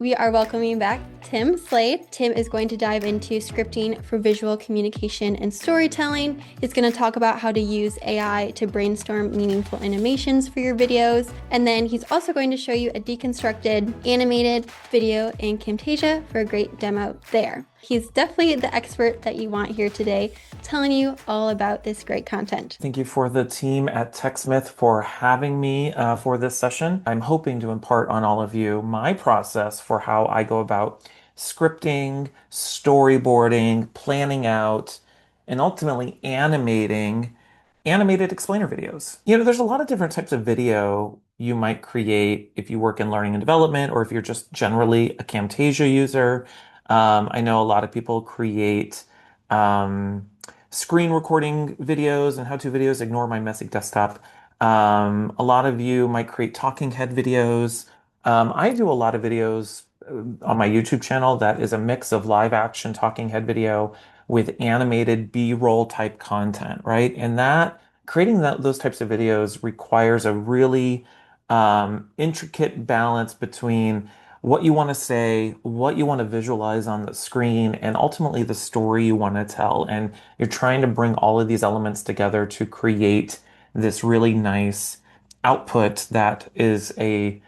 We are welcoming back Tim Slade. Tim is going to dive into scripting for visual communication and storytelling. He's going to talk about how to use AI to brainstorm meaningful animations for your videos. And then he's also going to show you a deconstructed animated video in Camtasia for a great demo there. He's definitely the expert that you want here today, telling you all about this great content. Thank you for the team at TechSmith for having me for this session. I'm hoping to impart on all of you my process for how I go about scripting, storyboarding, planning out, and ultimately animating animated explainer videos. There's a lot of different types of video you might create if you work in learning and development, or if you're just generally a Camtasia user. I know a lot of people create screen recording videos and how-to videos. Ignore my messy desktop. A lot of you might create talking head videos. I do a lot of videos on my YouTube channel that is a mix of live action talking head video with animated B-roll type content, right? And that creating those types of videos requires a really intricate balance between what you want to say, what you want to visualize on the screen, and ultimately the story you want to tell. And you're trying to bring all of these elements together to create this really nice output that is a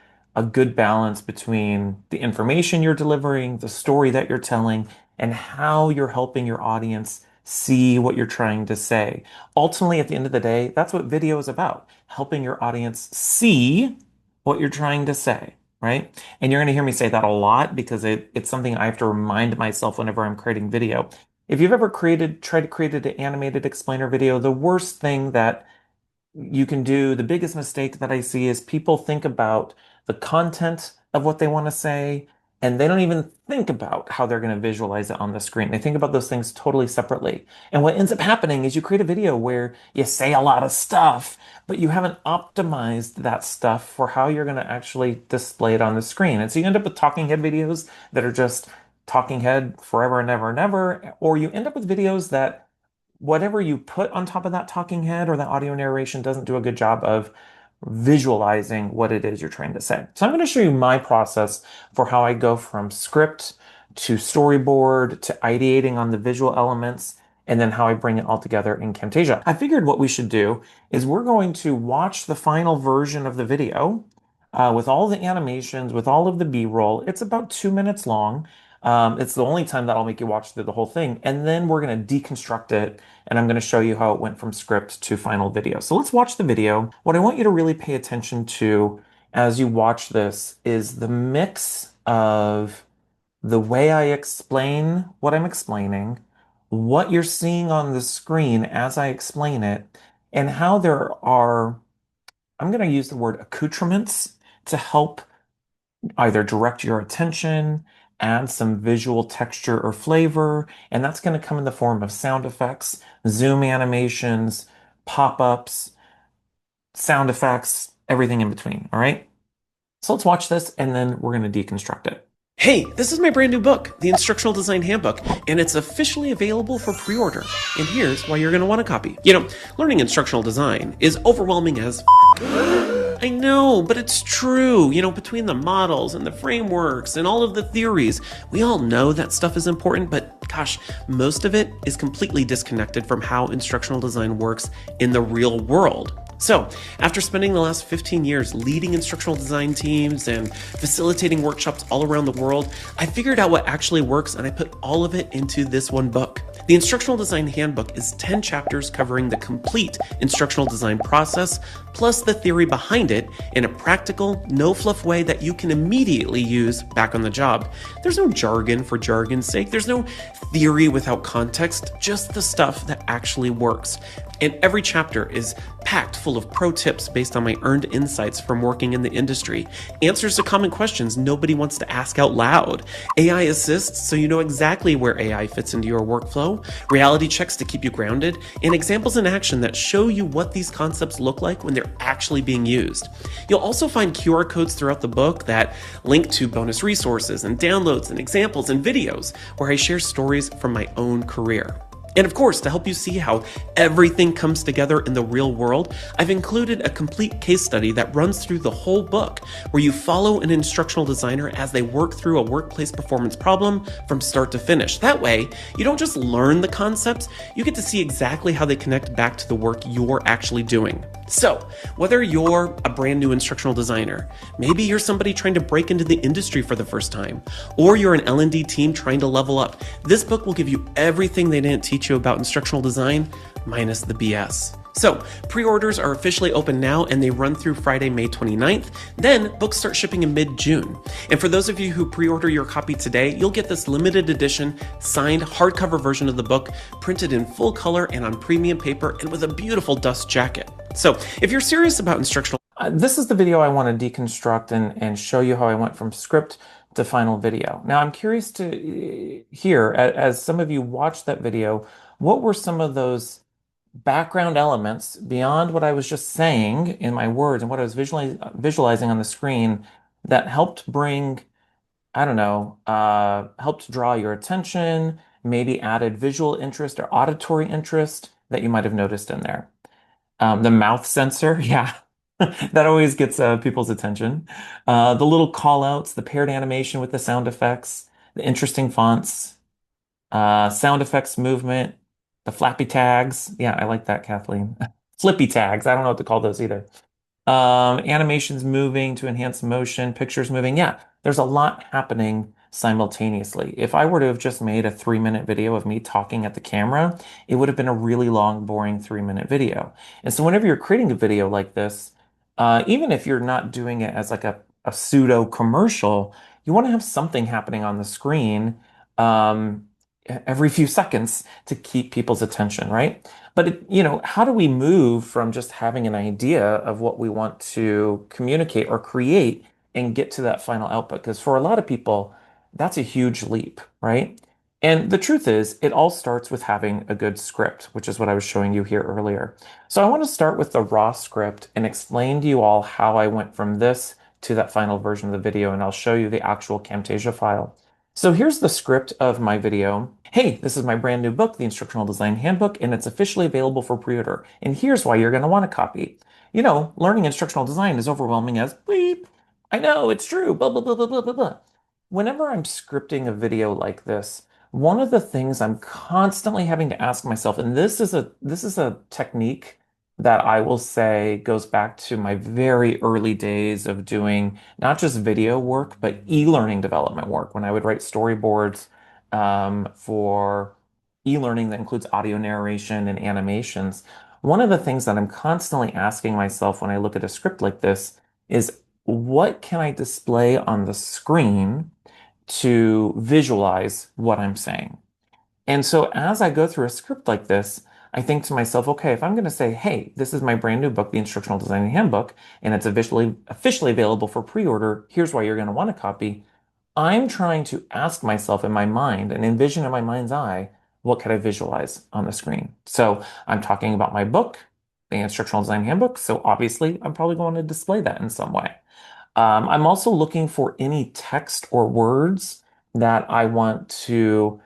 good balance between the information you're delivering, the story that you're telling, and how you're helping your audience see what you're trying to say. Ultimately, at the end of the day, that's what video is about, helping your audience see what you're trying to say, right? And you're going to hear me say that a lot because it's something I have to remind myself whenever I'm creating video. If you've ever tried to create an animated explainer video, the worst thing that you can do, the biggest mistake that I see is people think about the content of what they want to say, and they don't even think about how they're going to visualize it on the screen. They think about those things totally separately. And what ends up happening is you create a video where you say a lot of stuff, but you haven't optimized that stuff for how you're going to actually display it on the screen. And so you end up with talking head videos that are just talking head forever and ever and ever, or you end up with videos that whatever you put on top of that talking head or that audio narration doesn't do a good job of visualizing what it is you're trying to say. So I'm going to show you my process for how I go from script to storyboard to ideating on the visual elements, and then how I bring it all together in Camtasia. I figured what we should do is we're going to watch the final version of the video with all the animations, with all of the B-roll. It's about 2 minutes long. It's the only time that I'll make you watch through the whole thing. And then we're going to deconstruct it, and I'm going to show you how it went from script to final video. So let's watch the video. What I want you to really pay attention to as you watch this is the mix of the way I explain what I'm explaining, what you're seeing on the screen as I explain it, and how there are, I'm going to use the word accoutrements to help either direct your attention, add some visual texture or flavor, and that's going to come in the form of sound effects, zoom animations, pop-ups, sound effects, everything in between, all right? So let's watch this, and then we're going to deconstruct it. Hey, this is my brand new book, The Instructional Design Handbook, and it's officially available for pre-order. And here's why you're going to want a copy. Learning instructional design is overwhelming as I know, but it's true. Between the models and the frameworks and all of the theories, we all know that stuff is important, but gosh, most of it is completely disconnected from how instructional design works in the real world. So, after spending the last 15 years leading instructional design teams and facilitating workshops all around the world, I figured out what actually works, and I put all of it into this one book. The Instructional Design Handbook is 10 chapters covering the complete instructional design process, plus the theory behind it in a practical, no-fluff way that you can immediately use back on the job. There's no jargon for jargon's sake. There's no theory without context, just the stuff that actually works. And every chapter is packed full of pro tips based on my earned insights from working in the industry, answers to common questions nobody wants to ask out loud, AI assists so you know exactly where AI fits into your workflow, reality checks to keep you grounded, and examples in action that show you what these concepts look like when they're actually being used. You'll also find QR codes throughout the book that link to bonus resources and downloads and examples and videos where I share stories from my own career. And of course, to help you see how everything comes together in the real world, I've included a complete case study that runs through the whole book, where you follow an instructional designer as they work through a workplace performance problem from start to finish. That way, you don't just learn the concepts, you get to see exactly how they connect back to the work you're actually doing. So, whether you're a brand new instructional designer, maybe you're somebody trying to break into the industry for the first time, or you're an L&D team trying to level up, this book will give you everything they didn't teach you about instructional design, minus the BS. So, pre-orders are officially open now and they run through Friday, May 29th. Then, books start shipping in mid-June. And for those of you who pre-order your copy today, you'll get this limited edition, signed hardcover version of the book, printed in full color and on premium paper and with a beautiful dust jacket. So, if you're serious about instructional... This is the video I want to deconstruct and show you how I went from script to final video. Now, I'm curious to hear, as some of you watched that video, what were some of those background elements beyond what I was just saying in my words and what I was visualizing on the screen that helped bring, I don't know, helped draw your attention, maybe added visual interest or auditory interest that you might have noticed in there. The mouth sensor, yeah, that always gets people's attention. The little call outs, the paired animation with the sound effects, the interesting fonts, sound effects movement, the flappy tags. Yeah, I like that, Kathleen. Flippy tags. I don't know what to call those either. Animations moving to enhance motion, pictures moving. Yeah, there's a lot happening simultaneously. If I were to have just made a 3-minute video of me talking at the camera, it would have been a really long, boring 3-minute video. And so whenever you're creating a video like this, even if you're not doing it as like a pseudo commercial, you want to have something happening on the screen every few seconds to keep people's attention, right? But how do we move from just having an idea of what we want to communicate or create and get to that final output? Because for a lot of people, that's a huge leap, right? And the truth is, it all starts with having a good script, which is what I was showing you here earlier. So I want to start with the raw script and explain to you all how I went from this to that final version of the video, and I'll show you the actual Camtasia file. So here's the script of my video. Hey, this is my brand new book, The Instructional Design Handbook, and it's officially available for pre-order. And here's why you're going to want a copy. Learning instructional design is overwhelming as bleep. I know, it's true, blah, blah, blah, blah, blah, blah, blah. Whenever I'm scripting a video like this, one of the things I'm constantly having to ask myself, and this is a technique that I will say goes back to my very early days of doing not just video work, but e-learning development work when I would write storyboards for e-learning that includes audio narration and animations. One of the things that I'm constantly asking myself when I look at a script like this is, what can I display on the screen to visualize what I'm saying? And so as I go through a script like this, I think to myself, okay, if I'm going to say, hey, this is my brand new book, The Instructional Design Handbook, and it's officially available for pre-order, here's why you're going to want a copy. I'm trying to ask myself in my mind and envision in my mind's eye, what could I visualize on the screen? So I'm talking about my book, The Instructional Design Handbook. So obviously, I'm probably going to display that in some way. I'm also looking for any text or words that I want to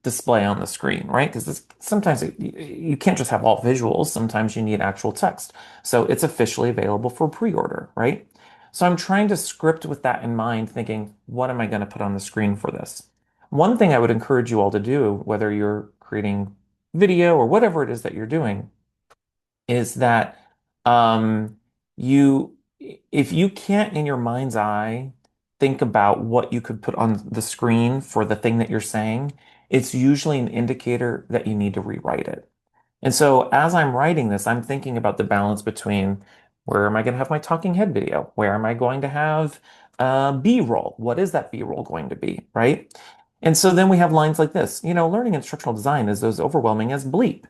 display on the screen, right? Because sometimes you can't just have all visuals. Sometimes you need actual text. So it's officially available for pre-order, right? So I'm trying to script with that in mind, thinking, what am I going to put on the screen for this? One thing I would encourage you all to do, whether you're creating video or whatever it is that you're doing, is that um, if you can't in your mind's eye think about what you could put on the screen for the thing that you're saying, it's usually an indicator that you need to rewrite it. And so as I'm writing this, I'm thinking about the balance between, where am I going to have my talking head video? Where am I going to have B-roll? What is that B-roll going to be, right? And so then we have lines like this. Learning instructional design is as overwhelming as bleep.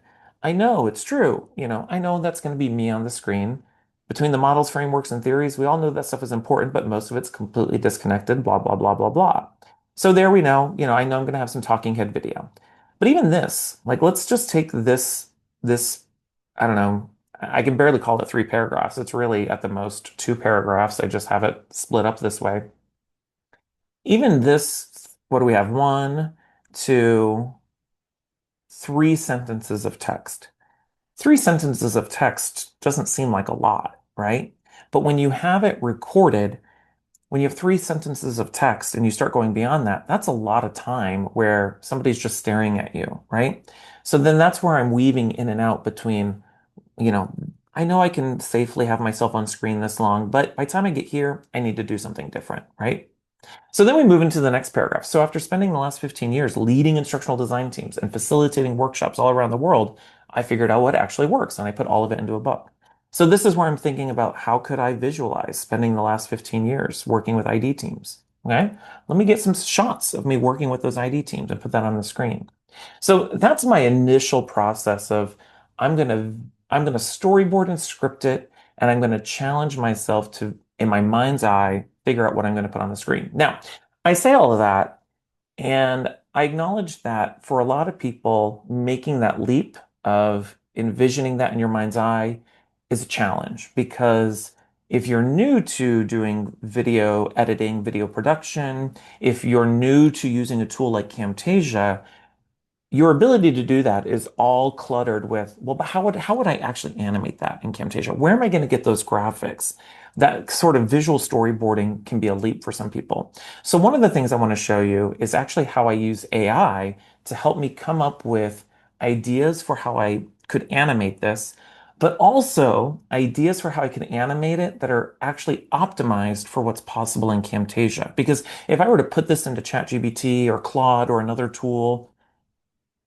I know it's true. I know that's going to be me on the screen. Between the models, frameworks, and theories, we all know that stuff is important, but most of it's completely disconnected, blah, blah, blah, blah, blah. So there we know, I know I'm going to have some talking head video. But even this, like, let's just take this, I don't know, I can barely call it 3 paragraphs. It's really at the most 2 paragraphs. I just have it split up this way. Even this, what do we have? 1, 2, three sentences of text. Three sentences of text doesn't seem like a lot, right? But when you have it recorded, when you have three sentences of text and you start going beyond that, that's a lot of time where somebody's just staring at you, right? So then that's where I'm weaving in and out between, you know, I know I can safely have myself on screen this long, but by the time I get here, I need to do something different, right? So then we move into the next paragraph. So after spending the last 15 years leading instructional design teams and facilitating workshops all around the world, I figured out what actually works and I put all of it into a book. So this is where I'm thinking about how could I visualize spending the last 15 years working with ID teams. Okay, let me get some shots of me working with those ID teams and put that on the screen. So that's my initial process of I'm gonna I'm gonna storyboard and script it, and I'm gonna challenge myself to, in my mind's eye, figure out what I'm gonna put on the screen. Now, I say all of that, and I acknowledge that for a lot of people, making that leap of envisioning that in your mind's eye is a challenge because if you're new to doing video editing, video production, if you're new to using a tool like Camtasia, your ability to do that is all cluttered with, well, but how would I actually animate that in Camtasia? Where am I going to get those graphics? That sort of visual storyboarding can be a leap for some people. So one of the things I want to show you is actually how I use AI to help me come up with ideas for how I could animate this, but also ideas for how I can animate it that are actually optimized for what's possible in Camtasia. Because if I were to put this into ChatGPT or Claude or another tool,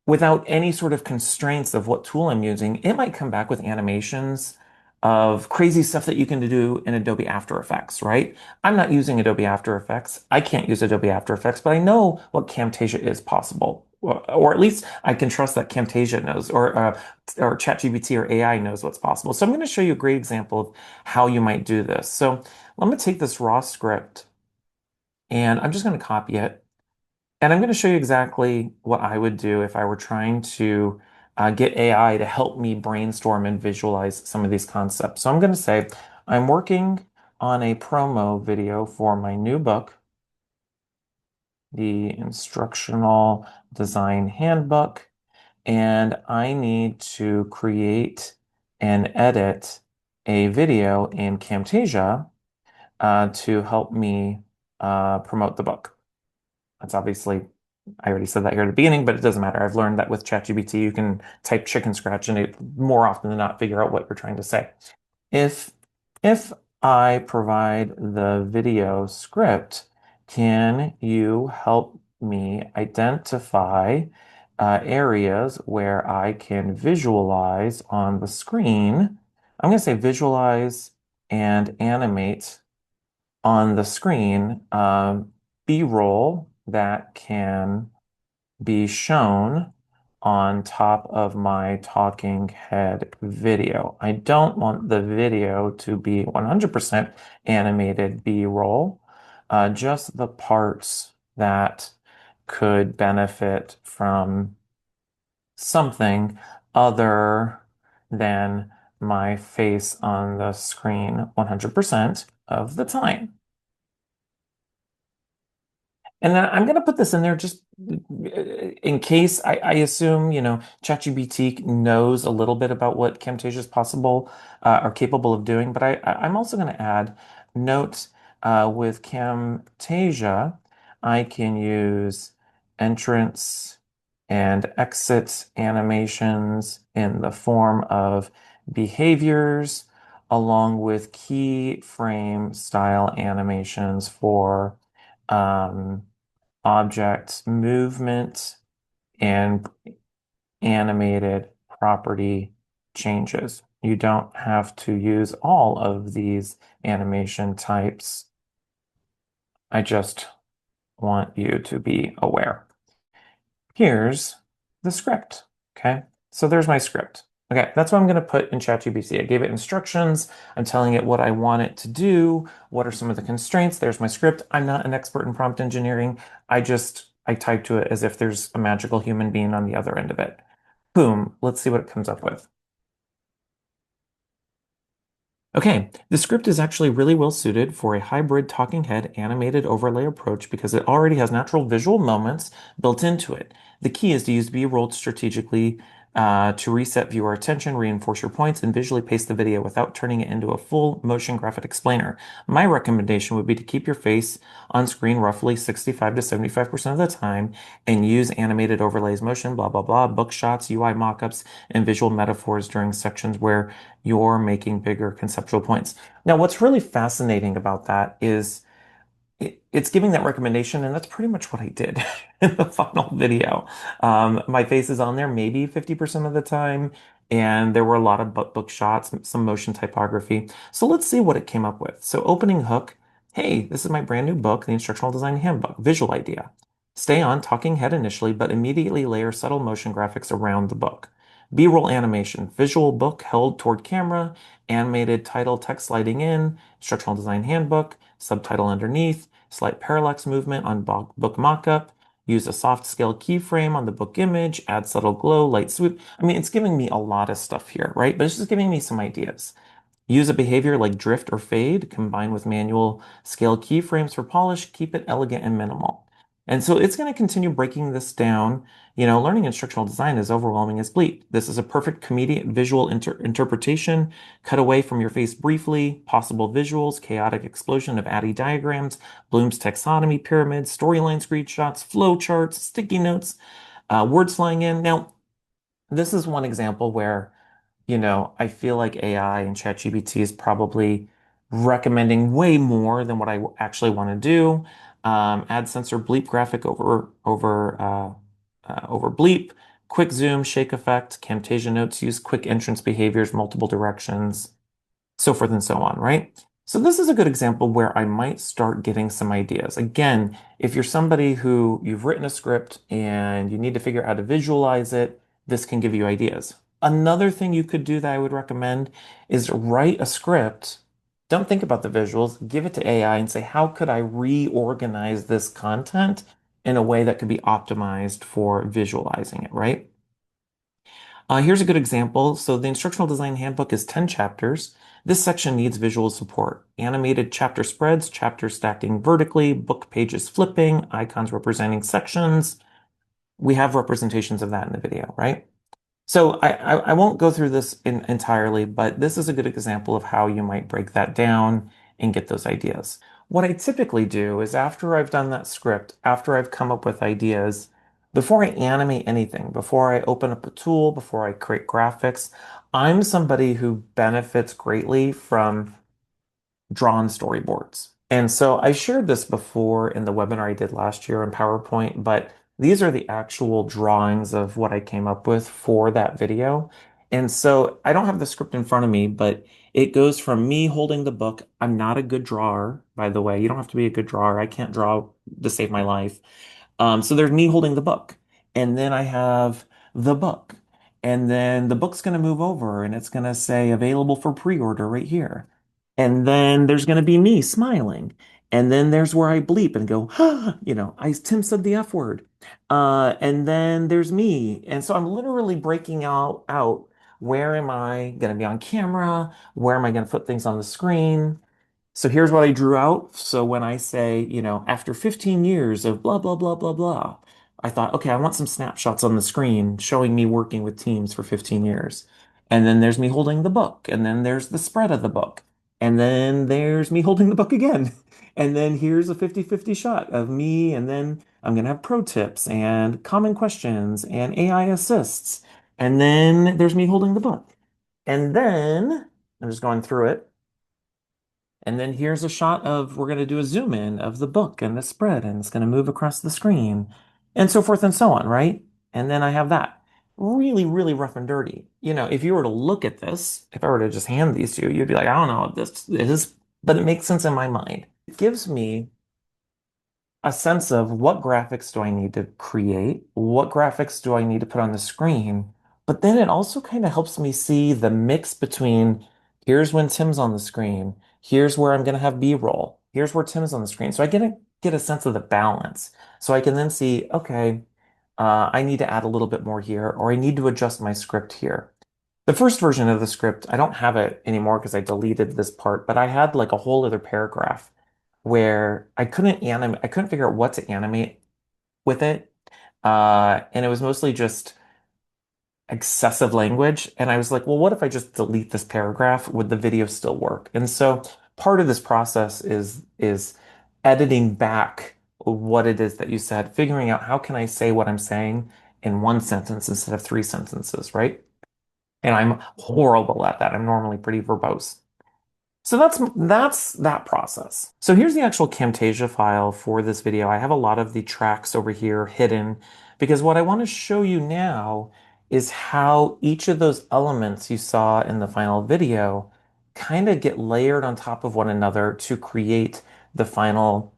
without any sort of constraints of what tool I'm using, it might come back with animations of crazy stuff that you can do in Adobe After Effects, right? I'm not using Adobe After Effects. I can't use Adobe After Effects, but I know what Camtasia is possible. Or at least I can trust that Camtasia knows, or ChatGPT or AI knows what's possible. So I'm going to show you a great example of how you might do this. So let me take this raw script and I'm just going to copy it. And I'm going to show you exactly what I would do if I were trying to get AI to help me brainstorm and visualize some of these concepts. So I'm going to say, I'm working on a promo video for my new book, the Instructional Design Handbook, and I need to create and edit a video in Camtasia to help me promote the book. That's obviously, I already said that here at the beginning, but it doesn't matter. I've learned that with ChatGPT, you can type chicken scratch and it more often than not figure out what you're trying to say. If if I provide the video script, can you help me identify areas where I can visualize on the screen? I'm going to say visualize and animate on the screen B-roll that can be shown on top of my talking head video. I don't want the video to be 100% animated B-roll, just the parts that could benefit from something other than my face on the screen 100% of the time. And then I'm going to put this in there just in case I assume, ChatGPT knows a little bit about what Camtasia is possible or capable of doing. But I'm also going to add note with Camtasia, I can use entrance and exit animations in the form of behaviors along with keyframe style animations for object movement and animated property changes. You don't have to use all of these animation types. I just want you to be aware. Here's the script. Okay, so there's my script. Okay, that's what I'm going to put in ChatGPT. I gave it instructions. I'm telling it what I want it to do. What are some of the constraints? There's my script. I'm not an expert in prompt engineering. I type to it as if there's a magical human being on the other end of it. Boom. Let's see what it comes up with. Okay, the script is actually really well suited for a hybrid talking head animated overlay approach because it already has natural visual moments built into it. The key is to use B-roll strategically to reset viewer attention, reinforce your points, and visually pace the video without turning it into a full motion graphic explainer. My recommendation would be to keep your face on screen roughly 65 to 75% of the time and use animated overlays, motion, blah, blah, blah, book shots, UI mockups, and visual metaphors during sections where you're making bigger conceptual points. Now, what's really fascinating about that is it's giving that recommendation, and that's pretty much what I did in the final video. My face is on there maybe 50% of the time, and there were a lot of book shots, some motion typography. So let's see what it came up with. So opening hook, hey, this is my brand new book, the Instructional Design Handbook, visual idea. Stay on talking head initially, but immediately layer subtle motion graphics around the book. B-roll animation, visual book held toward camera, animated title text sliding in, Instructional Design Handbook, subtitle underneath, slight parallax movement on book mockup, use a soft scale keyframe on the book image, add subtle glow, light swoop. I mean, it's giving me a lot of stuff here, right? But it's just giving me some ideas. Use a behavior like drift or fade, combined with manual scale keyframes for polish, keep it elegant and minimal. And so it's going to continue breaking this down. Learning instructional design is overwhelming as bleep. This is a perfect comedic visual interpretation. Cut away from your face briefly, possible visuals, chaotic explosion of ADDIE diagrams, Bloom's taxonomy pyramids, storyline screenshots, flow charts, sticky notes, words flying in. Now, this is one example where I feel like AI and ChatGPT is probably recommending way more than what I actually want to do. Add sensor bleep graphic over bleep, quick zoom, shake effect, Camtasia notes, use quick entrance behaviors, multiple directions, so forth and so on, right? So this is a good example where I might start getting some ideas. Again, if you're somebody who you've written a script and you need to figure out how to visualize it, this can give you ideas. Another thing you could do that I would recommend is write a script. Don't think about the visuals, give it to AI and say, how could I reorganize this content in a way that could be optimized for visualizing it, right? Here's a good example. So the Instructional Design Handbook is 10 chapters. This section needs visual support. Animated chapter spreads, chapters stacking vertically, book pages flipping, icons representing sections. We have representations of that in the video, right? So I won't go through this entirely, but this is a good example of how you might break that down and get those ideas. What I typically do is after I've done that script, after I've come up with ideas, before I animate anything, before I open up a tool, before I create graphics, I'm somebody who benefits greatly from drawn storyboards. And so I shared this before in the webinar I did last year on PowerPoint, but these are the actual drawings of what I came up with for that video. And so I don't have the script in front of me, but it goes from me holding the book. I'm not a good drawer, by the way. You don't have to be a good drawer. I can't draw to save my life. So there's me holding the book. And then I have the book. And then the book's going to move over and it's going to say available for pre-order right here. And then there's going to be me smiling. And then there's where I bleep and go, Tim said the F word. And then there's me. And so I'm literally breaking out where am I going to be on camera? Where am I going to put things on the screen? So here's what I drew out. So when I say, after 15 years of blah, blah, blah, blah, blah, I thought, okay, I want some snapshots on the screen showing me working with teams for 15 years. And then there's me holding the book. And then there's the spread of the book. And then there's me holding the book again. And then here's a 50-50 shot of me. And then I'm going to have pro tips and common questions and AI assists. And then there's me holding the book. And then I'm just going through it. And then here's a shot of, we're going to do a zoom in of the book and the spread, and it's going to move across the screen, and so forth and so on, right? And then I have that. Really, really rough and dirty. If you were to look at this, if I were to just hand these to you, you'd be like, I don't know what this is, but it makes sense in my mind. It gives me a sense of what graphics do I need to create? What graphics do I need to put on the screen? But then it also kind of helps me see the mix between here's when Tim's on the screen, here's where I'm going to have B-roll, here's where Tim's on the screen. So I get a sense of the balance. So I can then see, okay, I need to add a little bit more here, or I need to adjust my script here. The first version of the script, I don't have it anymore because I deleted this part, but I had like a whole other paragraph where I couldn't figure out what to animate with it. And it was mostly just excessive language. And I was like, well, what if I just delete this paragraph? Would the video still work? And so part of this process is editing back what it is that you said, figuring out how can I say what I'm saying in one sentence instead of three sentences, right? And I'm horrible at that. I'm normally pretty verbose. So that's that process. So here's the actual Camtasia file for this video. I have a lot of the tracks over here hidden because what I want to show you now is how each of those elements you saw in the final video kind of get layered on top of one another to create the final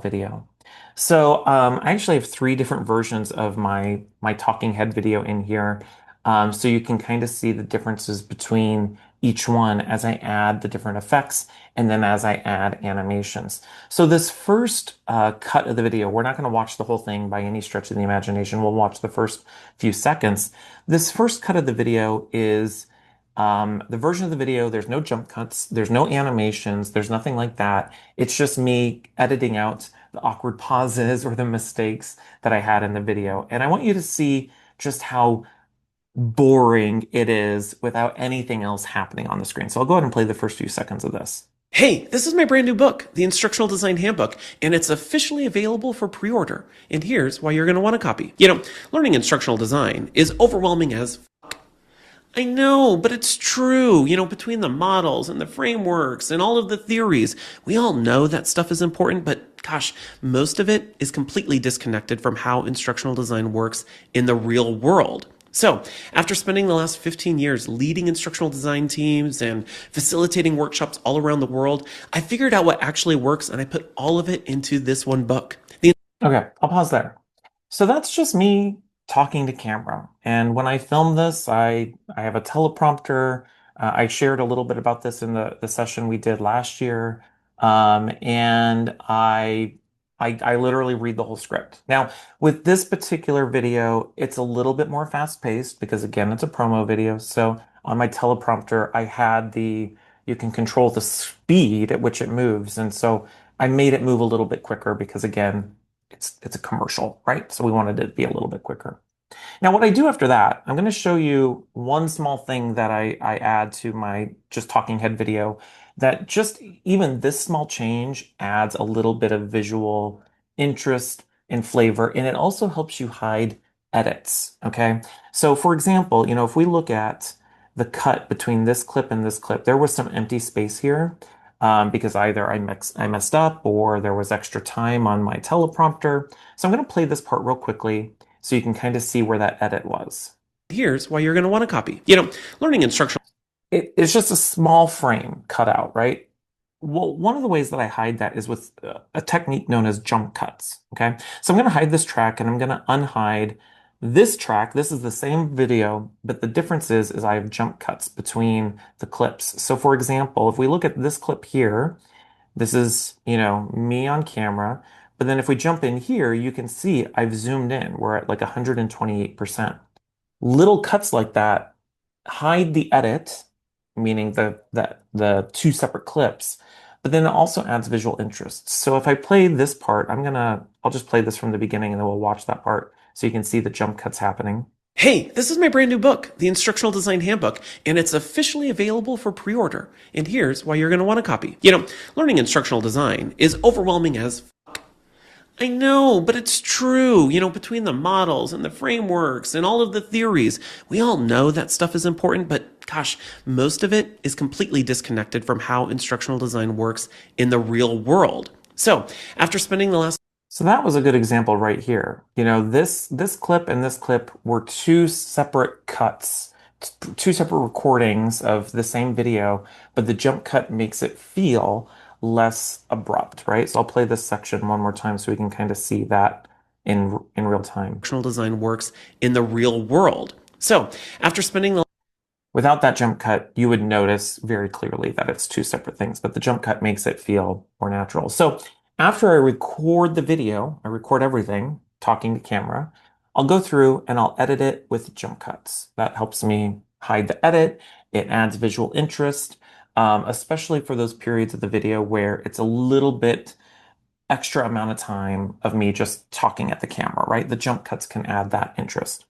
video. So I actually have three different versions of my talking head video in here. So you can kind of see the differences between each one as I add the different effects and then as I add animations. So this first cut of the video, we're not going to watch the whole thing by any stretch of the imagination. We'll watch the first few seconds. This first cut of the video is the version of the video. There's no jump cuts, there's no animations, there's nothing like that. It's just me editing out the awkward pauses or the mistakes that I had in the video. And I want you to see just how boring it is without anything else happening on the screen. So I'll go ahead and play the first few seconds of this. Hey, this is my brand new book, the Instructional Design Handbook, and it's officially available for pre-order. And here's why you're going to want a copy. Learning instructional design is overwhelming as fuck. I know, but it's true. Between the models and the frameworks and all of the theories, we all know that stuff is important, but gosh, most of it is completely disconnected from how instructional design works in the real world. So, after spending the last 15 years leading instructional design teams and facilitating workshops all around the world, I figured out what actually works and I put all of it into this one book. Okay, I'll pause there. So that's just me talking to camera. And when I film this, I have a teleprompter. I shared a little bit about this in the session we did last year. And I literally read the whole script. Now, with this particular video, it's a little bit more fast-paced because again, it's a promo video. So on my teleprompter, you can control the speed at which it moves. And so I made it move a little bit quicker because again, it's a commercial, right? So we wanted it to be a little bit quicker. Now, what I do after that, I'm going to show you one small thing that I add to my just talking head video that just even this small change adds a little bit of visual interest and flavor, and it also helps you hide edits, okay? So for example, if we look at the cut between this clip and this clip, there was some empty space here because either I messed up or there was extra time on my teleprompter. So I'm going to play this part real quickly so you can kind of see where that edit was. Here's why you're going to want a copy. Learning instructional. It's just a small frame cut out, right? Well, one of the ways that I hide that is with a technique known as jump cuts, okay? So I'm going to hide this track and I'm going to unhide this track. This is the same video, but the difference is I have jump cuts between the clips. So for example, if we look at this clip here, this is, me on camera. But then if we jump in here, you can see I've zoomed in. We're at like 128%. Little cuts like that hide the edit, meaning the two separate clips, but then it also adds visual interest. So if I play this part, I'll just play this from the beginning and then we'll watch that part so you can see the jump cuts happening. Hey, this is my brand new book, the Instructional Design Handbook, and it's officially available for pre-order. And here's why you're going to want a copy. Learning instructional design is overwhelming as fuck. I know, but it's true. Between the models and the frameworks and all of the theories, we all know that stuff is important, but gosh, most of it is completely disconnected from how instructional design works in the real world. So, after spending the last So that was a good example right here. This clip and this clip were two separate cuts, two separate recordings of the same video, but the jump cut makes it feel less abrupt, right? So I'll play this section one more time so we can kind of see that in real time. instructional design works in the real world. So, after spending the Without that jump cut, you would notice very clearly that it's two separate things, but the jump cut makes it feel more natural. So after I record the video, I record everything, talking to camera, I'll go through and I'll edit it with jump cuts. That helps me hide the edit. It adds visual interest, especially for those periods of the video where it's a little bit extra amount of time of me just talking at the camera, right? The jump cuts can add that interest.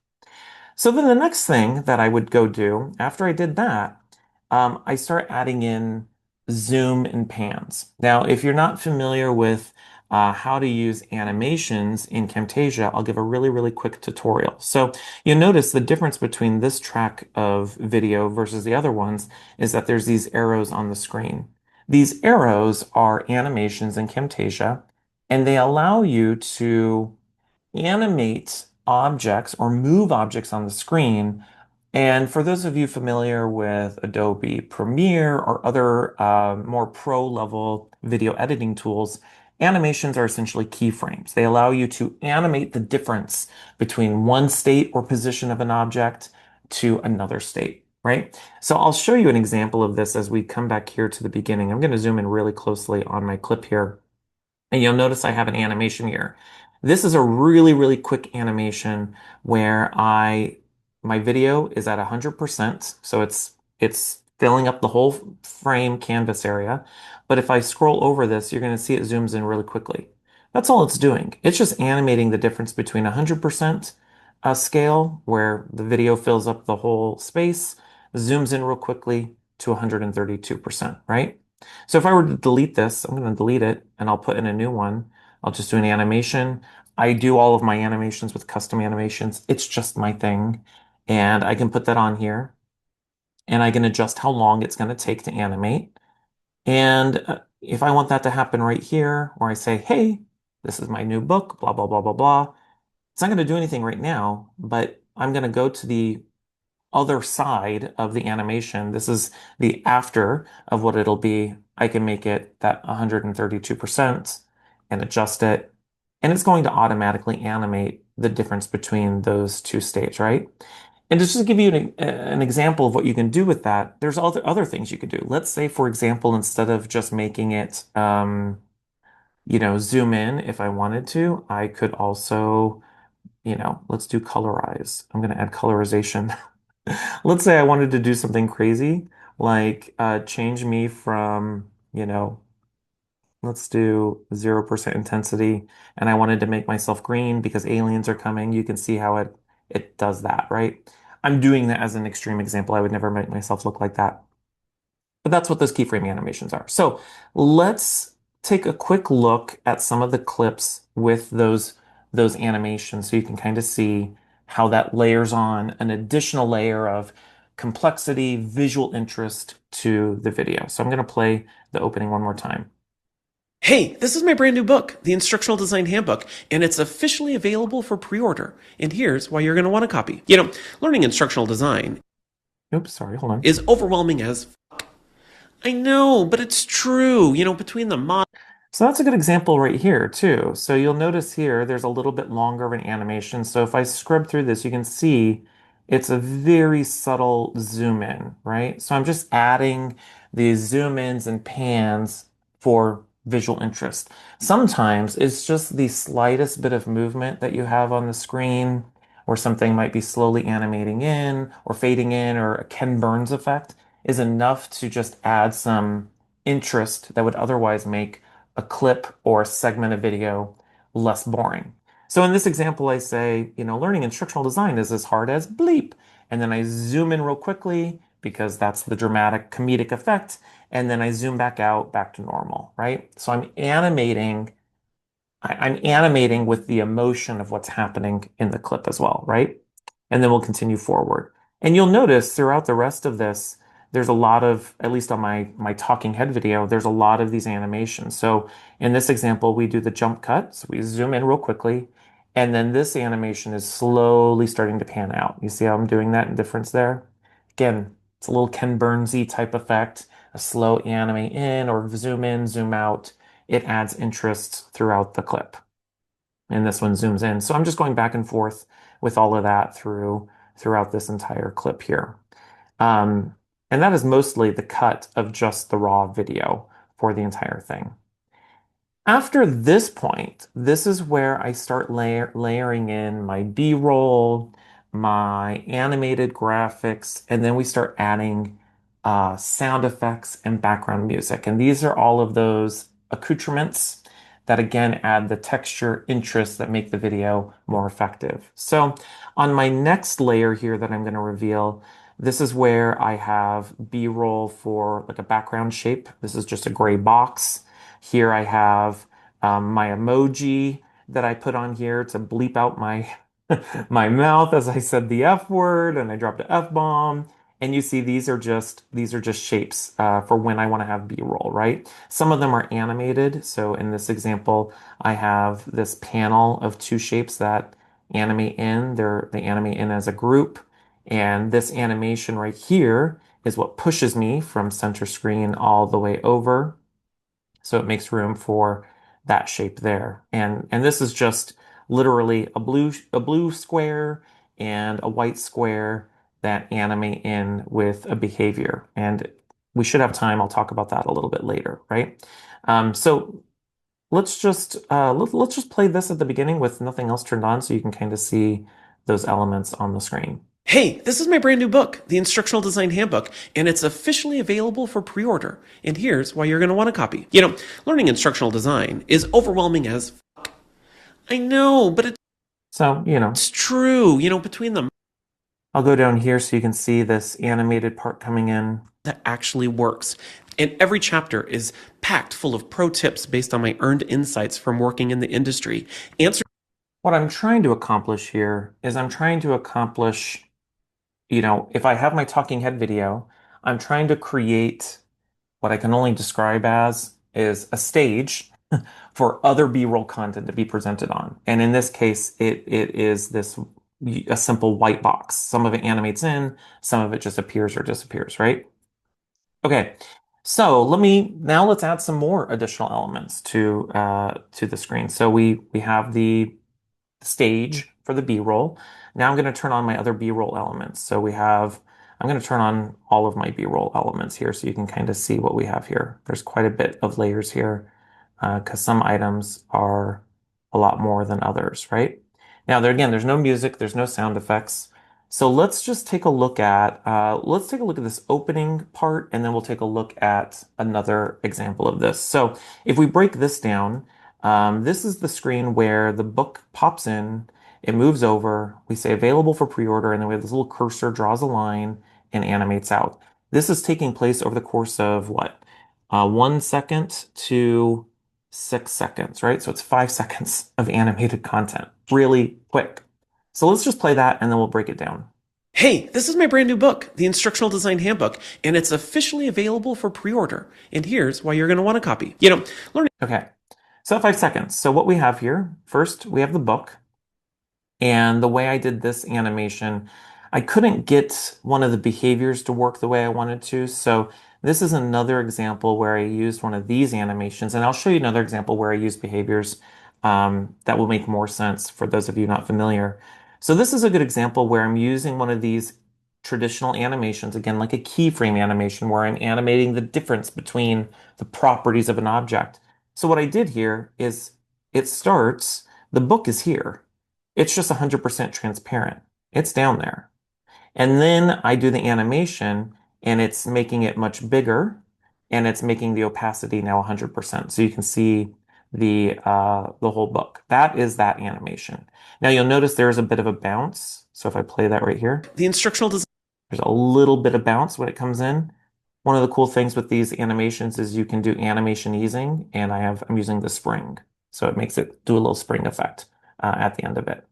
So then the next thing that I would go do after I did that, I start adding in zoom and pans. Now, if you're not familiar with how to use animations in Camtasia, I'll give a really, really quick tutorial. So you'll notice the difference between this track of video versus the other ones is that there's these arrows on the screen. These arrows are animations in Camtasia, and they allow you to animate objects or move objects on the screen. And for those of you familiar with Adobe Premiere or other more pro level video editing tools, animations are essentially keyframes. They allow you to animate the difference between one state or position of an object to another state, right? So I'll show you an example of this as we come back here to the beginning. I'm going to zoom in really closely on my clip here. And you'll notice I have an animation here. This is a really, really quick animation where my video is at 100%. So it's filling up the whole frame canvas area. But if I scroll over this, you're going to see it zooms in really quickly. That's all it's doing. It's just animating the difference between 100% scale, where the video fills up the whole space, zooms in real quickly to 132%, right? So if I were to delete this, I'm going to delete it and I'll put in a new one. I'll just do an animation. I do all of my animations with custom animations. It's just my thing. And I can put that on here and I can adjust how long it's going to take to animate. And if I want that to happen right here, where I say, hey, this is my new book, blah, blah, blah, blah, blah. It's not going to do anything right now, but I'm going to go to the other side of the animation. This is the after of what it'll be. I can make it that 132% and adjust it. And it's going to automatically animate the difference between those two states, right? And just to give you an example of what you can do with that, there's other things you could do. Let's say, for example, instead of just making it, zoom in, if I wanted to, I could also, let's do colorize. I'm going to add colorization. Let's say I wanted to do something crazy, like change me from, let's do 0% intensity, and I wanted to make myself green because aliens are coming. You can see how it does that, right? I'm doing that as an extreme example. I would never make myself look like that. But that's what those keyframe animations are. So let's take a quick look at some of the clips with those animations so you can kind of see how that layers on an additional layer of complexity, visual interest to the video. So I'm going to play the opening one more time. Hey, this is my brand new book, The Instructional Design Handbook, and it's officially available for pre-order. And here's why you're going to want a copy. Learning instructional design Oops, sorry, hold on. is overwhelming as fuck. I know, but it's true. Between the mod. So that's a good example right here too. So you'll notice here, there's a little bit longer of an animation. So if I scrub through this, you can see it's a very subtle zoom in, right? So I'm just adding these zoom ins and pans for visual interest. Sometimes it's just the slightest bit of movement that you have on the screen, or something might be slowly animating in or fading in, or a Ken Burns effect is enough to just add some interest that would otherwise make a clip or a segment of video less boring. So in this example, I say, learning instructional design is as hard as bleep. And then I zoom in real quickly because that's the dramatic comedic effect. And then I zoom back out, back to normal, right? So I'm animating with the emotion of what's happening in the clip as well, right? And then we'll continue forward. And you'll notice throughout the rest of this, there's a lot of, at least on my talking head video, there's a lot of these animations. So in this example, we do the jump cut. So we zoom in real quickly. And then this animation is slowly starting to pan out. You see how I'm doing that in difference there? Again, it's a little Ken Burnsy type effect, a slow animate in or zoom in, zoom out. It adds interest throughout the clip. And this one zooms in. So I'm just going back and forth with all of that throughout this entire clip here. And that is mostly the cut of just the raw video for the entire thing. After this point, this is where I start layering in my B-roll, my animated graphics, and then we start adding sound effects and background music. And these are all of those accoutrements that again add the texture, interest that make the video more effective. So on my next layer here that I'm going to reveal, this is where I have B-roll for like a background shape. This is just a gray box. Here I have my emoji that I put on here to bleep out my my mouth as I said the F word and I dropped an F-bomb. And you see these are just shapes for when I want to have B-roll, right? Some of them are animated. So in this example, I have this panel of two shapes that animate in. They animate in as a group. And this animation right here is what pushes me from center screen all the way over. So it makes room for that shape there. And this is just literally a blue square and a white square that animate in with a behavior. And we should have time. I'll talk about that a little bit later, right? So let's just play this at the beginning with nothing else turned on so you can kind of see those elements on the screen. Hey, this is my brand new book, the Instructional Design Handbook, and it's officially available for pre-order. And here's why you're going to want a copy. Learning instructional design is overwhelming as f. I know, but So, it's true. Between them I'll go down here so you can see this animated part coming in. that actually works. And every chapter is packed full of pro tips based on my earned insights from working in the industry. What I'm trying to accomplish here is I'm trying to accomplish, if I have my talking head video, I'm trying to create what I can only describe as is a stage for other B-roll content to be presented on. And in this case, it is a simple white box. Some of it animates in, some of it just appears or disappears, right? Okay, so let's add some more additional elements to the screen. So we have the stage for the B-roll. Now I'm going to turn on my other B-roll elements. I'm going to turn on all of my B-roll elements here so you can kind of see what we have here. There's quite a bit of layers here because some items are a lot more than others, right? Now, there's no music, there's no sound effects. So let's just take a look at this opening part, and then we'll take a look at another example of this. So if we break this down, this is the screen where the book pops in, it moves over, we say available for pre-order, and then we have this little cursor draws a line and animates out. This is taking place over the course of what? 1 second to 6 seconds, right? So it's 5 seconds of animated content, really quick. So let's just play that and then we'll break it down. Hey, this is my brand new book, the Instructional Design Handbook, and it's officially available for pre-order. And here's why you're going to want a copy. Learning. Okay, so 5 seconds. So what we have here, first we have the book. And the way I did this animation, I couldn't get one of the behaviors to work the way I wanted to. So this is another example where I used one of these animations. And I'll show you another example where I use behaviors that will make more sense for those of you not familiar. So this is a good example where I'm using one of these traditional animations, again, like a keyframe animation, where I'm animating the difference between the properties of an object. So what I did here is the book is here. It's just 100% transparent. It's down there. And then I do the animation and it's making it much bigger and it's making the opacity now 100%. So you can see the whole book. That is that animation. Now you'll notice there is a bit of a bounce. So if I play that right here, The instructional design. there's a little bit of bounce when it comes in. One of the cool things with these animations is you can do animation easing, and I'm using the spring. So it makes it do a little spring effect at the end of it.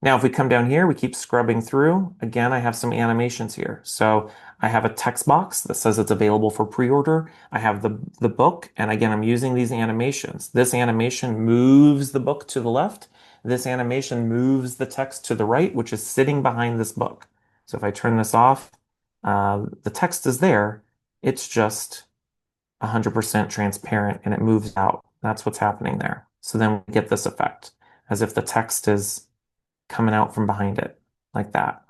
Now, if we come down here, we keep scrubbing through. Again, I have some animations here. So I have a text box that says it's available for pre-order. I have the book, and again, I'm using these animations. This animation moves the book to the left. This animation moves the text to the right, which is sitting behind this book. So if I turn this off, the text is there. It's just 100% transparent and it moves out. That's what's happening there. So then we get this effect as if the text is coming out from behind it like that.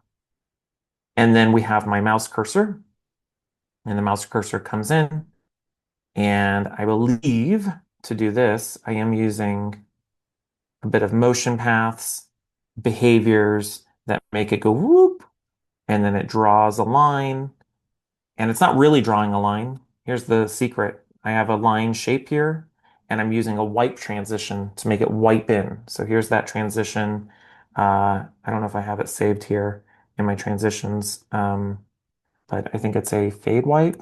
And then we have my mouse cursor, and the mouse cursor comes in, and I believe to do this, I am using a bit of motion paths, behaviors that make it go whoop, and then it draws a line, and it's not really drawing a line. Here's the secret. I have a line shape here, and I'm using a wipe transition to make it wipe in. So here's that transition. I don't know if I have it saved here in my transitions, but I think it's a fade wipe,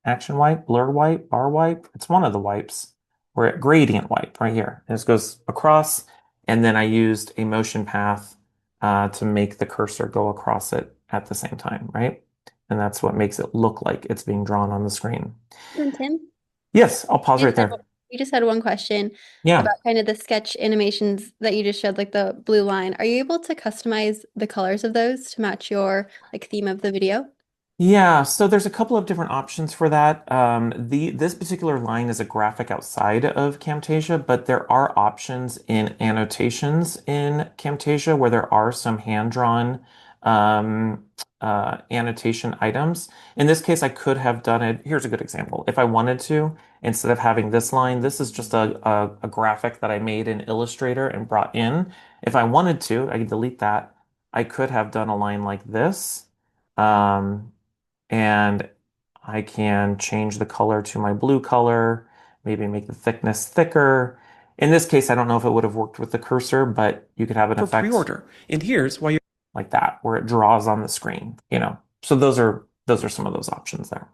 action wipe, blur wipe, bar wipe. It's one of the wipes. We're at gradient wipe right here. This goes across, and then I used a motion path to make the cursor go across it at the same time, right? And that's what makes it look like it's being drawn on the screen. And Tim, Yes, I'll pause you right just had, there. you just had one question Yeah. about kind of the sketch animations that you just showed, like the blue line. Are you able to customize the colors of those to match your like theme of the video? Yeah, so there's a couple of different options for that. This particular line is a graphic outside of Camtasia, but there are options in annotations in Camtasia where there are some hand-drawn annotation items. In this case, I could have done it. Here's a good example. If I wanted to, instead of having this line, this is just a graphic that I made in Illustrator and brought in. If I wanted to, I could delete that. I could have done a line like this. Um, and I can change the color to my blue color, maybe make the thickness thicker. In this case, I don't know if it would have worked with the cursor, but you could have an for effect pre-order. And here's why you're like that, where it draws on the screen, you know. So those are some of those options there.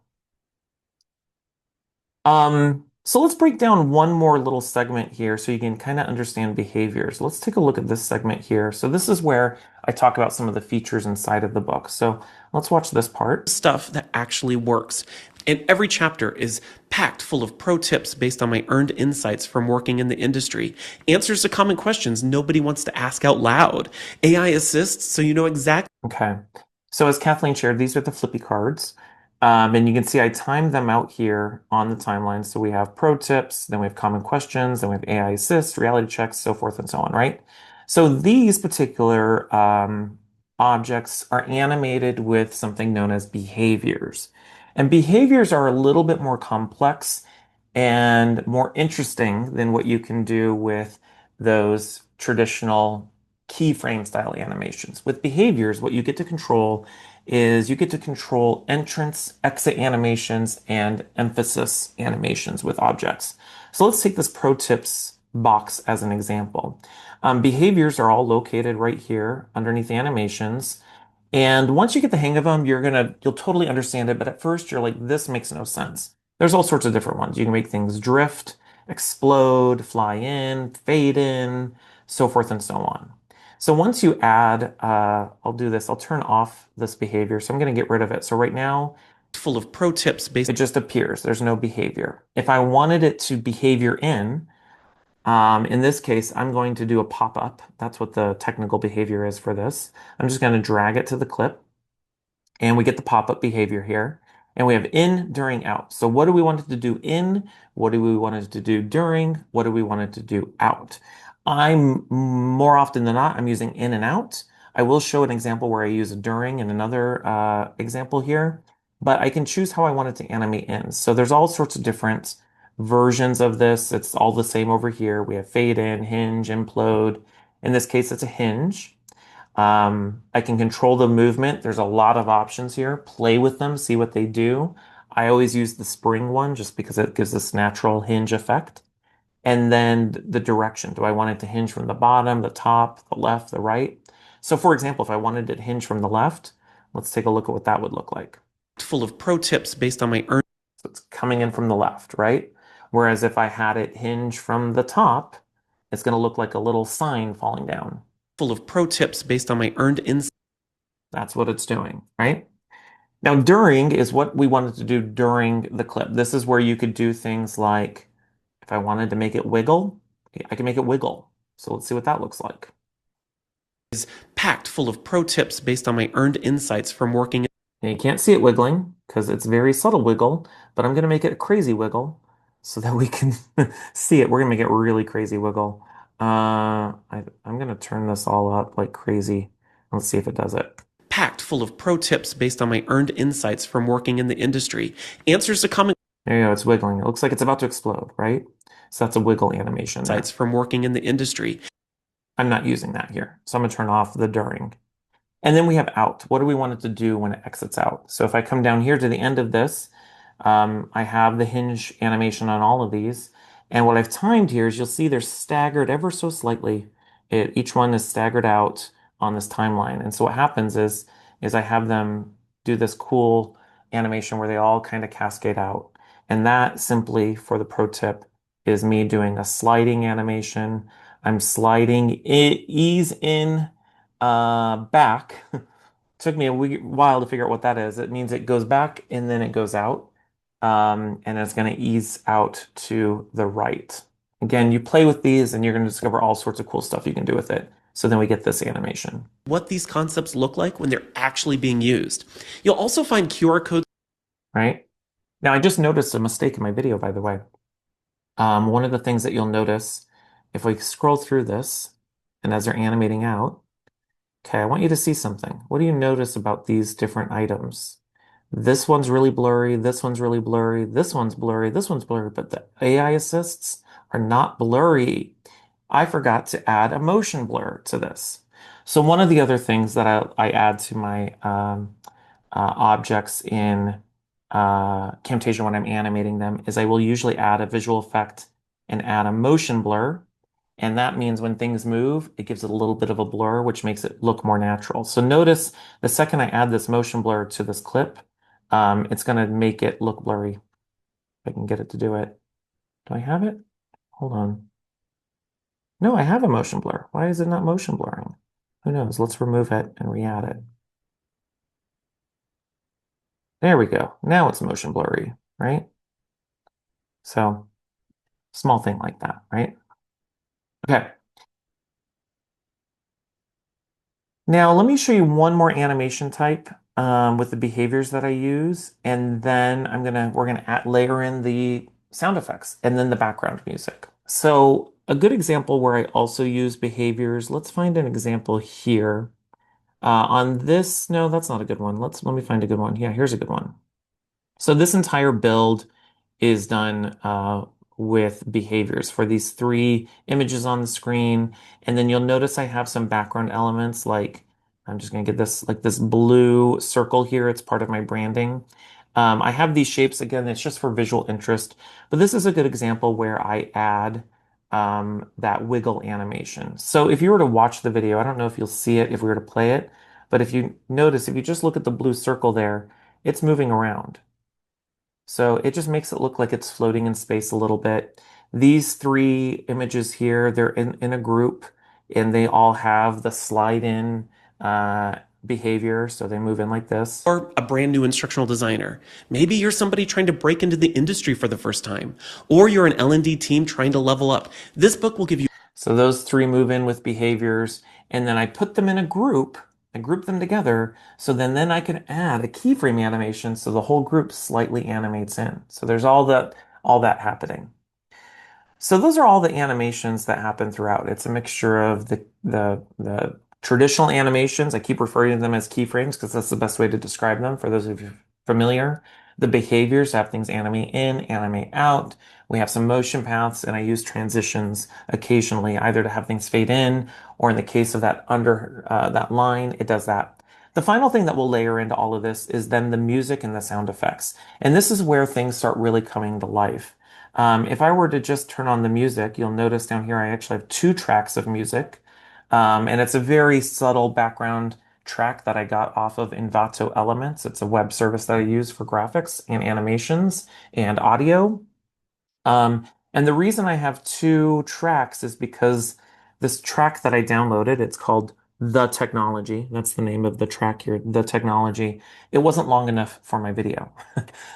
So let's break down one more little segment here so you can kind of understand behaviors. Let's take a look at this segment here. So this is where I talk about some of the features inside of the book. So let's watch this part. stuff that actually works. And every chapter is packed full of pro tips based on my earned insights from working in the industry, answers to common questions nobody wants to ask out loud, AI assists so you know exactly. Okay. So as Kathleen shared, these are the flippy cards. And you can see I timed them out here on the timeline. So we have pro tips, then we have common questions, then we have AI assist, reality checks, so forth and so on, right? So these particular objects are animated with something known as behaviors. And behaviors are a little bit more complex and more interesting than what you can do with those traditional keyframe style animations. With behaviors, what you get to control is you get to control entrance, exit animations, and emphasis animations with objects. So let's take this pro tips box as an example. Behaviors are all located right here underneath animations. And once you get the hang of them, you'll totally understand it. But at first you're like, this makes no sense. There's all sorts of different ones. You can make things drift, explode, fly in, fade in, so forth and so on. So once you add, I'll do this, I'll turn off this behavior. So I'm going to get rid of it. So right now, Full of pro tips based it just appears. There's no behavior. If I wanted it to behavior in this case, I'm going to do a pop-up. That's what the technical behavior is for this. I'm just going to drag it to the clip. And we get the pop-up behavior here. And we have in, during, out. So what do we want it to do in? What do we want it to do during? What do we want it to do out? I'm more often than not, I'm using in and out. I will show an example where I use a during in another example here, but I can choose how I want it to animate in. So there's all sorts of different versions of this. It's all the same over here. We have fade in, hinge, implode. In this case, it's a hinge. I can control the movement. There's a lot of options here. Play with them, see what they do. I always use the spring one just because it gives this natural hinge effect. And then the direction. Do I want it to hinge from the bottom, the top, the left, the right? So for example, if I wanted it to hinge from the left, let's take a look at what that would look like. full of pro tips based on my earned So it's coming in from the left, right? Whereas if I had it hinge from the top, it's going to look like a little sign falling down. full of pro tips based on my earned insights. That's what it's doing, right? Now, during is what we wanted to do during the clip. This is where you could do things like, if I wanted to make it wiggle, I can make it wiggle. So let's see what that looks like. Is packed full of pro tips based on my earned insights from working. Now, you can't see it wiggling because it's very subtle wiggle, but I'm going to make it a crazy wiggle so that we can see it. We're going to make it really crazy wiggle. I'm going to turn this all up like crazy. Let's see if it does it. Packed full of pro tips based on my earned insights from working in the industry, answers to common There you go. It's wiggling. It looks like it's about to explode, right? So that's a wiggle animation there. insights from working in the industry. I'm not using that here. So I'm going to turn off the during. And then we have out. What do we want it to do when it exits out? So if I come down here to the end of this, I have the hinge animation on all of these. And what I've timed here is you'll see they're staggered ever so slightly. Each one is staggered out on this timeline. And so what happens is I have them do this cool animation where they all kind of cascade out. And that simply, for the pro tip, is me doing a sliding animation. I'm sliding ease in back. Took me a while to figure out what that is. It means it goes back and then it goes out. And it's going to ease out to the right. Again, you play with these and you're going to discover all sorts of cool stuff you can do with it. So then we get this animation. What these concepts look like when they're actually being used. You'll also find QR codes. Right? Now, I just noticed a mistake in my video, by the way. One of the things that you'll notice, if we scroll through this, and as they're animating out, okay, I want you to see something. What do you notice about these different items? This one's really blurry, this one's really blurry, this one's blurry, this one's blurry, but the AI assists are not blurry. I forgot to add a motion blur to this. So one of the other things that I add to my objects in Camtasia when I'm animating them is I will usually add a visual effect and add a motion blur. And that means when things move, it gives it a little bit of a blur, which makes it look more natural. So notice the second I add this motion blur to this clip, it's going to make it look blurry. If I can get it to do it. Do I have it? Hold on. No, I have a motion blur. Why is it not motion blurring? Who knows? Let's remove it and re-add it. There we go. Now it's motion blurry, right? So small thing like that, right? Okay. Now let me show you one more animation type with the behaviors that I use, and then we're gonna layer in the sound effects and then the background music. So a good example where I also use behaviors. Let's find an example here. On this, no, that's not a good one. Let me find a good one. Yeah, here's a good one. So this entire build is done with behaviors for these three images on the screen. And then you'll notice I have some background elements like I'm just going to get this like this blue circle here. It's part of my branding. I have these shapes again. It's just for visual interest, but this is a good example where I add that wiggle animation. So if you were to watch the video, I don't know if you'll see it if we were to play it, but if you notice, if you just look at the blue circle there, it's moving around. So it just makes it look like it's floating in space a little bit. These three images here, they're in a group and they all have the slide in behavior. So they move in like this. Or a brand new instructional designer. Maybe you're somebody trying to break into the industry for the first time, or you're an L&D team trying to level up. This book will give you. So those three move in with behaviors, and then I put them in a group. I group them together, so then I can add a keyframe animation so the whole group slightly animates in. So there's all that happening. So those are all the animations that happen throughout. It's a mixture of the traditional animations. I keep referring to them as keyframes because that's the best way to describe them for those of you familiar. The behaviors have things animate in, animate out. We have some motion paths, and I use transitions occasionally, either to have things fade in, or in the case of that under that line, it does that. The final thing that we'll layer into all of this is then the music and the sound effects. And this is where things start really coming to life. If I were to just turn on the music, you'll notice down here I actually have two tracks of music. And it's a very subtle background track that I got off of Envato Elements. It's a web service that I use for graphics and animations and audio. And the reason I have two tracks is because this track that I downloaded, it's called The Technology. That's the name of the track here, The Technology. It wasn't long enough for my video.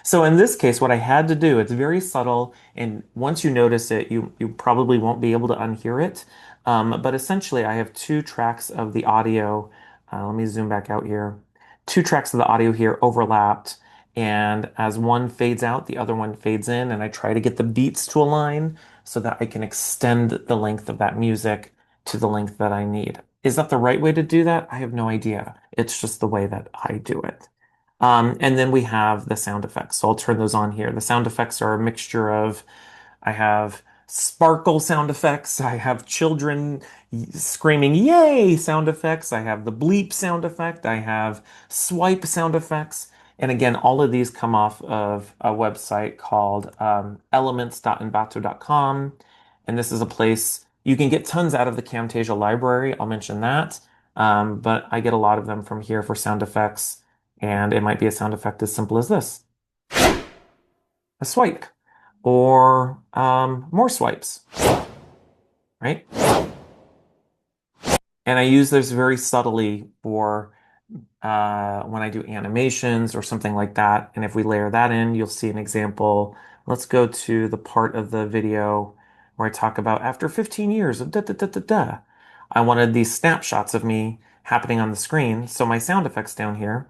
So in this case, what I had to do, it's very subtle, and once you notice it, you probably won't be able to unhear it. But essentially, I have two tracks of the audio. Let me zoom back out here. Two tracks of the audio here overlapped, and as one fades out, the other one fades in, and I try to get the beats to align so that I can extend the length of that music to the length that I need. Is that the right way to do that? I have no idea. It's just the way that I do it. And then we have the sound effects. So I'll turn those on here. The sound effects are a mixture of, I have sparkle sound effects, I have children screaming yay sound effects. I have the bleep sound effect. I have swipe sound effects. And again, all of these come off of a website called elements.envato.com. And this is a place you can get tons out of the Camtasia library. I'll mention that. But I get a lot of them from here for sound effects. And it might be a sound effect as simple as this, a swipe, or more swipes, right? And I use this very subtly for when I do animations or something like that. And if we layer that in, you'll see an example. Let's go to the part of the video where I talk about after 15 years of da da da da da. I wanted these snapshots of me happening on the screen. So my sound effects down here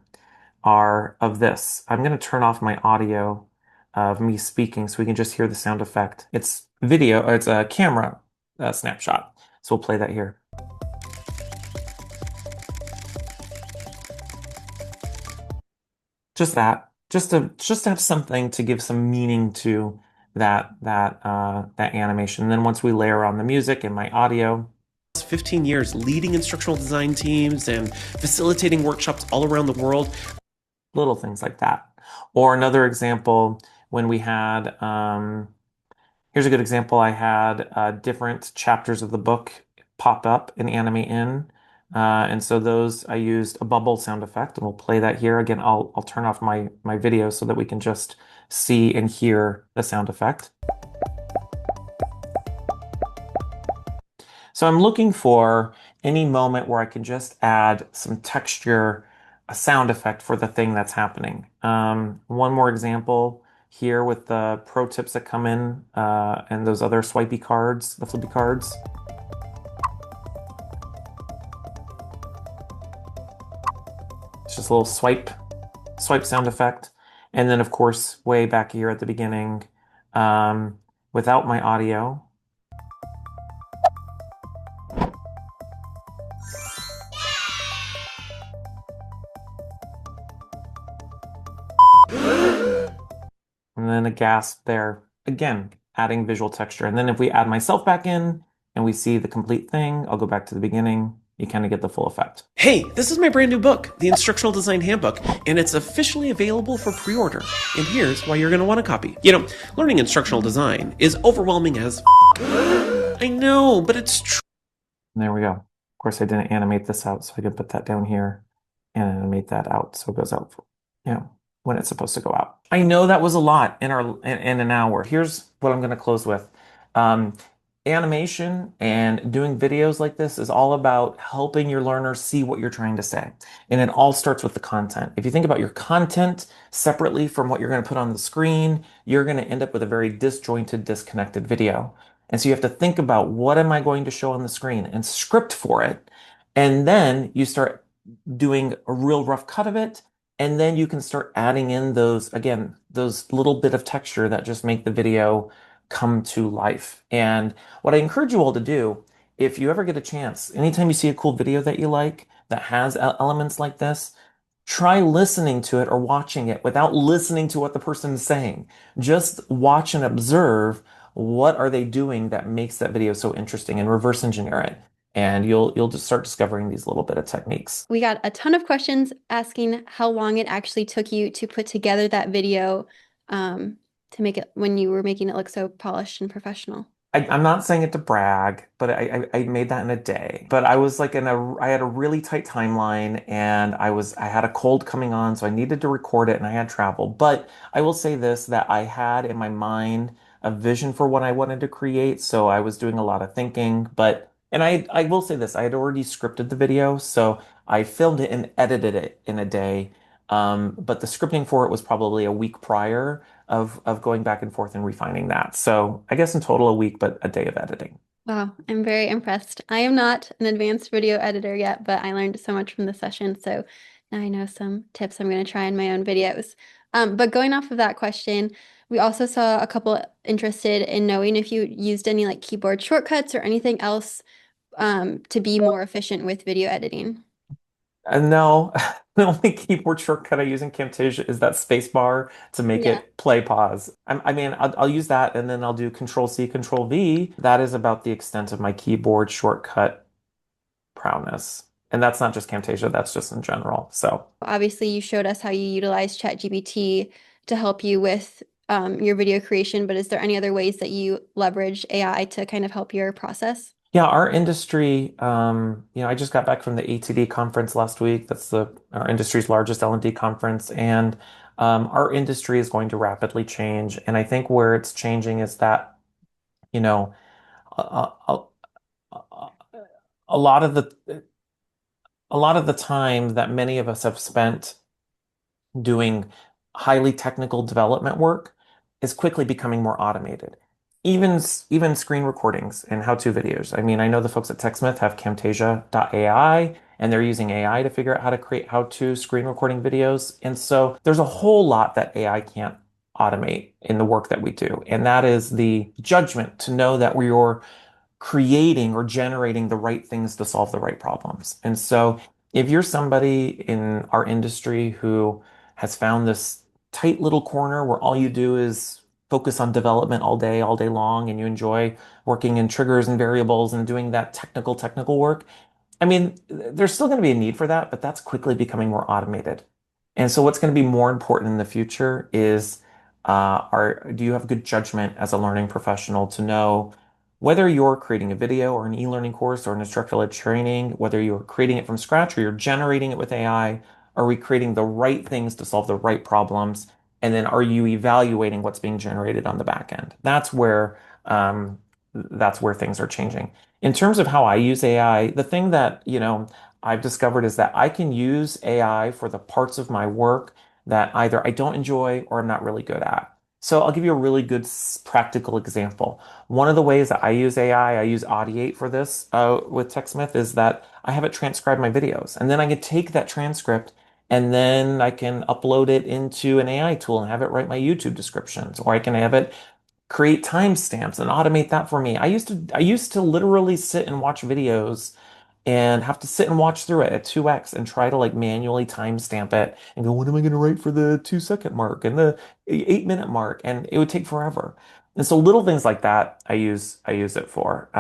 are of this. I'm going to turn off my audio of me speaking so we can just hear the sound effect. It's video, it's a camera snapshot. So we'll play that here. Just that, just to have something to give some meaning to that animation. And then once we layer on the music and my audio, 15 years leading instructional design teams and facilitating workshops all around the world. Little things like that. Or another example, when we had, here's a good example. I had different chapters of the book pop up in Animate in. And so those, I used a bubble sound effect, and we'll play that here. Again, I'll turn off my video so that we can just see and hear the sound effect. So I'm looking for any moment where I can just add some texture, a sound effect for the thing that's happening. One more example here with the pro tips that come in and those other swipey cards, the flippy cards. It's just a little swipe sound effect. And then of course, way back here at the beginning, without my audio, and then a gasp there. Again, adding visual texture. And then if we add myself back in and we see the complete thing, I'll go back to the beginning. You kind of get the full effect. Hey, this is my brand new book, the Instructional Design Handbook, and it's officially available for pre-order. And here's why you're going to want a copy. Learning instructional design is overwhelming as I know, but it's true. And there we go. Of course, I didn't animate this out, so I can put that down here and animate that out so it goes out, when it's supposed to go out. I know that was a lot in an hour. Here's what I'm going to close with. Animation and doing videos like this is all about helping your learners see what you're trying to say. And it all starts with the content. If you think about your content separately from what you're going to put on the screen, you're going to end up with a very disjointed, disconnected video. And so you have to think about, what am I going to show on the screen, and script for it. And then you start doing a real rough cut of it. And then you can start adding in those little bit of texture that just make the video come to life. And what I encourage you all to do, if you ever get a chance, anytime you see a cool video that you like that has elements like this, try listening to it or watching it without listening to what the person is saying. Just watch and observe, what are they doing that makes that video so interesting, and reverse engineer it. And you'll just start discovering these little bit of techniques. We got a ton of questions asking how long it actually took you to put together that video to make it, when you were making it look so polished and professional. I'm not saying it to brag, but I made that in a day. But I was like I had a really tight timeline, and I had a cold coming on, so I needed to record it, and I had travel. But I will say this, that I had in my mind a vision for what I wanted to create, so I was doing a lot of thinking. And I will say this, I had already scripted the video, so I filmed it and edited it in a day. But the scripting for it was probably a week prior of going back and forth and refining that. So I guess in total a week, but a day of editing. Wow, I'm very impressed. I am not an advanced video editor yet, but I learned so much from the session. So now I know some tips I'm going to try in my own videos. But going off of that question, we also saw a couple interested in knowing if you used any like keyboard shortcuts or anything else to be more efficient with video editing. No, the only keyboard shortcut I use in Camtasia is that space bar to make it play pause. I'll use that, and then I'll do Control C, Control V. That is about the extent of my keyboard shortcut prowess. And that's not just Camtasia, that's just in general. So Obviously, you showed us how you utilize ChatGPT to help you with your video creation, but is there any other ways that you leverage AI to kind of help your process? yeah, our industry, I just got back from the ATD conference last week. That's our industry's largest L&D conference. And our industry is going to rapidly change. And I think where it's changing is that, you know, a, a, a a lot of the time that many of us have spent doing highly technical development work is quickly becoming more automated. Even screen recordings and how-to videos. I mean, I know the folks at TechSmith have Camtasia.ai, and they're using AI to figure out how to create how-to screen recording videos. And so there's a whole lot that AI can't automate in the work that we do. And that is the judgment to know that we're creating or generating the right things to solve the right problems. And so if you're somebody in our industry who has found this tight little corner where all you do is focus on development all day long, and you enjoy working in triggers and variables and doing that technical work, I mean, there's still going to be a need for that, but that's quickly becoming more automated. And so what's going to be more important in the future is do you have good judgment as a learning professional to know whether you're creating a video or an e-learning course or an instructor-led training, whether you're creating it from scratch or you're generating it with AI, are we creating the right things to solve the right problems? And then are you evaluating what's being generated on the back end? That's where things are changing. In terms of how I use AI, the thing that, I've discovered is that I can use AI for the parts of my work that either I don't enjoy or I'm not really good at. So I'll give you a really good practical example. One of the ways that I use AI, I use Audiate for this with TechSmith, is that I have it transcribe my videos. And then I can take that transcript and then I can upload it into an AI tool and have it write my YouTube descriptions, or I can have it create timestamps and automate that for me. I used to literally sit and watch videos and have to sit and watch through it at 2x and try to like manually timestamp it and go, what am I going to write for the 2-second mark and the 8-minute mark? And it would take forever. And so little things like that, I use it for.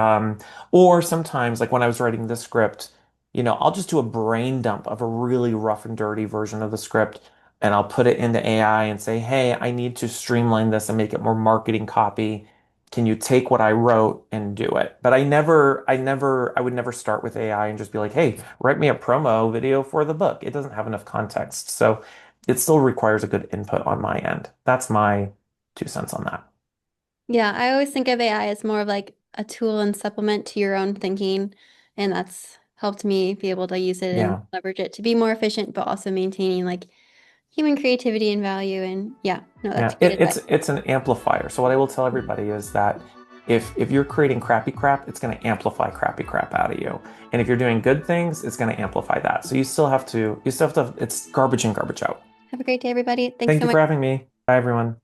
Or sometimes, like when I was writing this script, I'll just do a brain dump of a really rough and dirty version of the script, and I'll put it into AI and say, hey, I need to streamline this and make it more marketing copy. Can you take what I wrote and do it? But I would never start with AI and just be like, hey, write me a promo video for the book. It doesn't have enough context. So it still requires a good input on my end. That's my 2 cents on that. Yeah, I always think of AI as more of like a tool and supplement to your own thinking, and that's helped me be able to use it and Yeah. leverage it to be more efficient, but also maintaining like human creativity and value. And yeah, no, that's Yeah, great advice. it's an amplifier. So what I will tell everybody is that if you're creating crappy crap, it's going to amplify crappy crap out of you. And if you're doing good things, it's going to amplify that. So you still have to, it's garbage in, garbage out. Have a great day, everybody. Thanks Thank so you much. for having me. Bye, everyone.